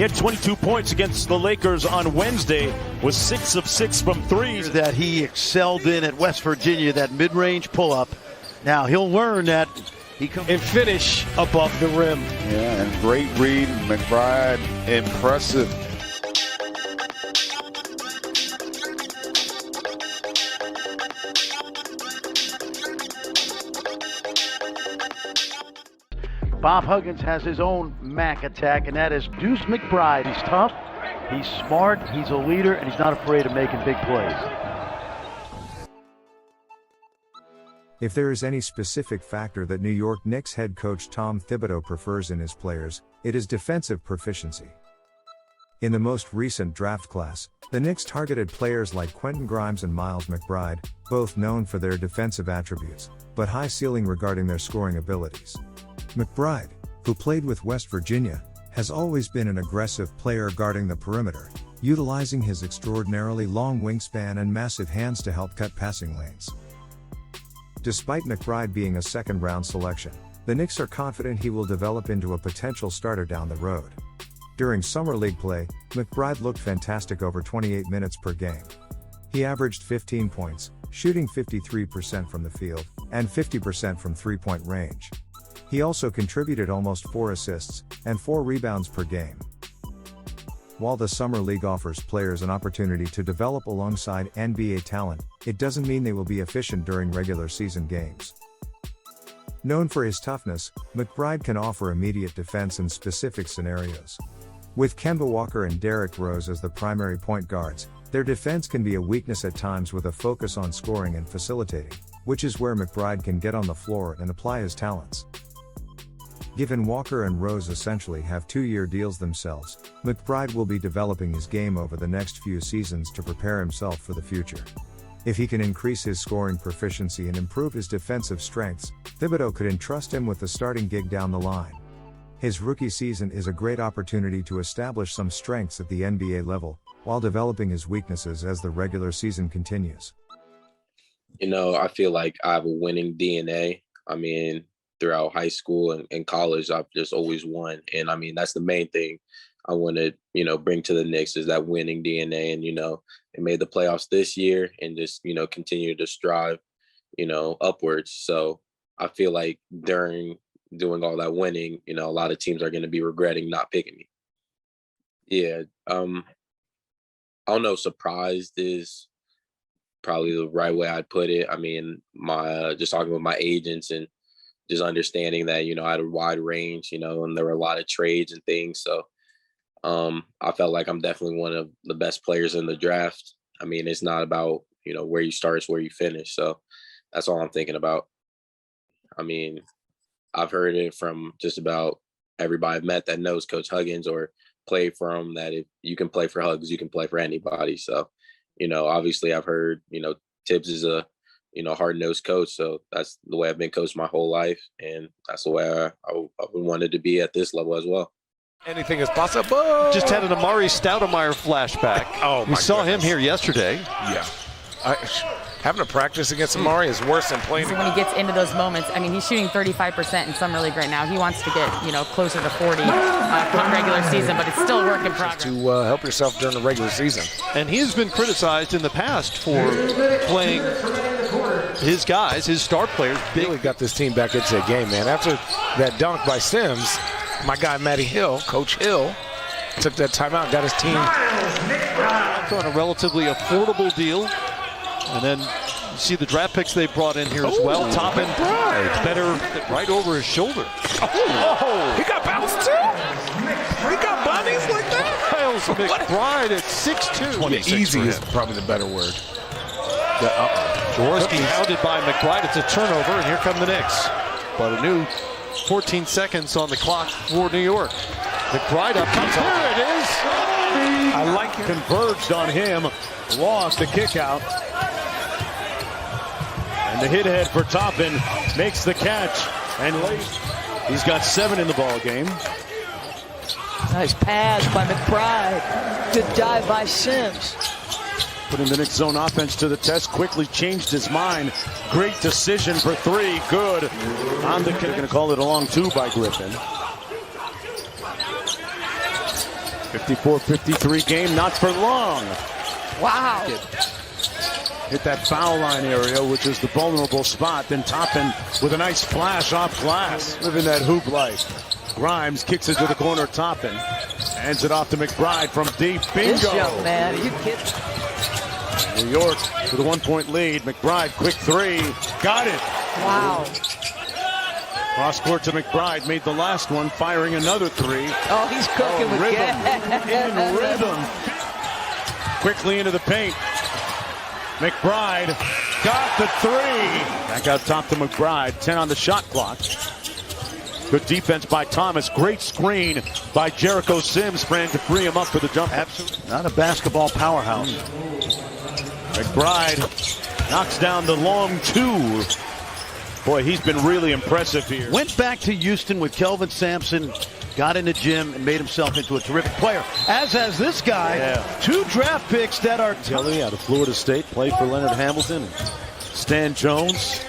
He had 22 points against the Lakers on Wednesday, was 6 of 6 from threes. That he excelled in at West Virginia, that mid-range pull-up. Now he'll learn that he can finish above the rim. Yeah, and great read, Mcbride, impressive. Bob Huggins has his own Mac attack, and that is Deuce Mcbride. He's tough, he's smart, he's a leader, and he's not afraid of making big plays. If there is any specific factor that New York Knicks head coach Tom Thibodeau prefers in his players, it is defensive proficiency. In the most recent draft class, the Knicks targeted players like Quentin Grimes and Miles McBride, both known for their defensive attributes, but high ceiling regarding their scoring abilities. McBride, who played with West Virginia, has always been an aggressive player guarding the perimeter, utilizing his extraordinarily long wingspan and massive hands to help cut passing lanes. Despite McBride being a second-round selection, the Knicks are confident he will develop into a potential starter down the road. During summer league play, McBride looked fantastic over 28 minutes per game. He averaged 15 points, shooting 53% from the field, and 50% from three-point range. He also contributed almost 4 assists and 4 rebounds per game. While the Summer League offers players an opportunity to develop alongside NBA talent, it doesn't mean they will be efficient during regular season games. Known for his toughness, McBride can offer immediate defense in specific scenarios. With Kemba Walker and Derrick Rose as the primary point guards, their defense can be a weakness at times with a focus on scoring and facilitating, which is where McBride can get on the floor and apply his talents. Given Walker and Rose essentially have 2-year deals themselves, McBride will be developing his game over the next few seasons to prepare himself for the future. If he can increase his scoring proficiency and improve his defensive strengths, Thibodeau could entrust him with the starting gig down the line. His rookie season is a great opportunity to establish some strengths at the NBA level, while developing his weaknesses as the regular season continues. You know, I feel like I have a winning DNA. Throughout high school and college, I've just always won. And that's the main thing I want to, bring to the Knicks is that winning DNA. And, they made the playoffs this year and just, continue to strive, upwards. So I feel like during doing all that winning, a lot of teams are going to be regretting not picking me. Yeah. I don't know. Surprised is probably the right way I'd put it. Just talking with my agents and just understanding that, I had a wide range, and there were a lot of trades and things. So I felt like I'm definitely one of the best players in the draft. It's not about, where you start, it's where you finish. So that's all I'm thinking about. I've heard it from just about everybody I've met that knows Coach Huggins or played for him, that if you can play for Hugs, you can play for anybody. So, obviously I've heard, Tibbs is a hard-nosed coach. So that's the way I've been coached my whole life. And that's the way I wanted to be at this level as well. Anything is possible. Just had an Amari Stoudemire flashback. Oh, we saw him here yesterday. Yeah. Having to practice against Amari is worse than playing. So when he gets into those moments, he's shooting 35% in Summer League right now. He wants to get, closer to 40 come regular season, but it's still a work in progress. To help yourself during the regular season. And he has been criticized in the past for playing his guys, his star players. He really got this team back into the game, man. After that dunk by Sims, my guy Matty Hill, Coach Hill, took that timeout, got his team on a relatively affordable deal. And then you see the draft picks they brought in here as well. Top and better right over his shoulder. Oh, he got bounced too? He got bunnies like that? Miles McBride at 6'2". Easy is probably the better word. Jaworski hounded by McBride. It's a turnover, and here come the Knicks. But a new 14 seconds on the clock for New York. McBride up top. There it is. I like it. Converged on him. Lost the kick out. And the hit ahead for Toppin makes the catch. And late. He's got 7 in the ball game. Nice pass by McBride. Good dive by Sims. Putting the Knicks zone offense to the test. Quickly changed his mind. Great decision for 3. Good. On the, they're going to call it a long 2 by Griffin. 54-53 game, not for long. Wow. Hit that foul line area, which is the vulnerable spot. Then Toppin with a nice flash off glass. Living that hoop life. Grimes kicks it to the corner. Toppin hands it off to McBride from deep. Bingo. This young man, are you kidding? New York with a 1-point lead. McBride, quick three. Got it. Wow. Cross court to McBride. Made the last one, firing another three. Oh, he's cooking with rhythm. gas. In rhythm. Quickly into the paint. McBride got the three. Back out top to McBride. 10 on the shot clock. Good defense by Thomas. Great screen by Jericho Sims, trying to free him up for the jump. Absolutely. Not a basketball powerhouse. McBride knocks down the long two. Boy, he's been really impressive here. Went back to Houston with Kelvin Sampson, got in the gym and made himself into a terrific player. As has this guy. Yeah. 2 draft picks that are Kelly out of Florida State, played for Leonard Hamilton. Stan Jones.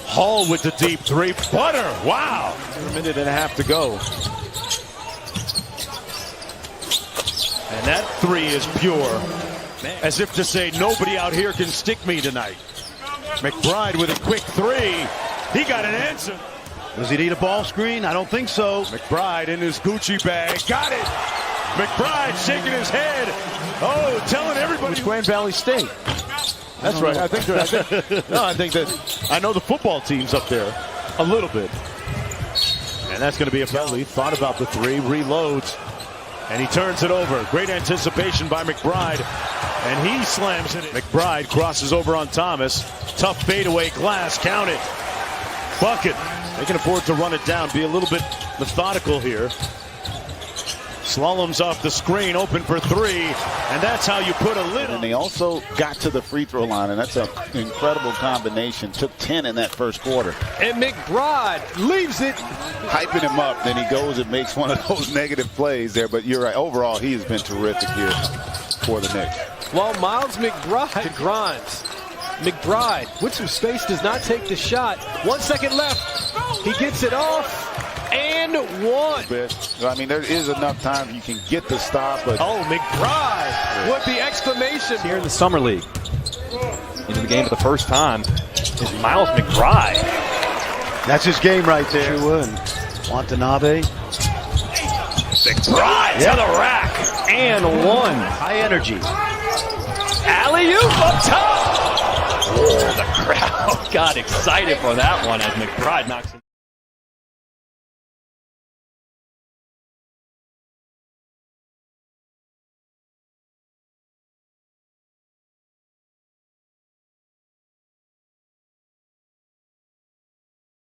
Hall with the deep three. Butter. Wow. A minute and a half to go. And that three is pure. As if to say, nobody out here can stick me tonight. McBride with a quick three. He got an answer. Does he need a ball screen? I don't think so. McBride in his Gucci bag. Got it. McBride shaking his head. Oh, telling everybody. It's Grand Valley State. That's right. I think that I know the football team's up there a little bit. And that's going to be a belly. Thought about the three, reloads, and he turns it over. Great anticipation by McBride, and he slams it. McBride crosses over on Thomas. Tough fadeaway glass. Count it. Bucket. They can afford to run it down. Be a little bit methodical here. Slaloms off the screen, open for three, and that's how you put a lid on. And they also got to the free throw line, and that's an incredible combination. Took 10 in that first quarter. And McBride leaves it. Hyping him up, then he goes and makes one of those negative plays there. But you're right, overall, he has been terrific here for the Knicks. While Miles McBride to Grimes. McBride with some space does not take the shot. 1 second left. He gets it off. And one. I mean, there is enough time you can get the stop, but oh, McBride! What the exclamation Here in the Summer League, into the game for the first time, is Miles McBride. That's his game right there. Watanabe. McBride to the rack and one. High energy. Alley-oop up top. Oh, the crowd got excited for that one as McBride knocks it.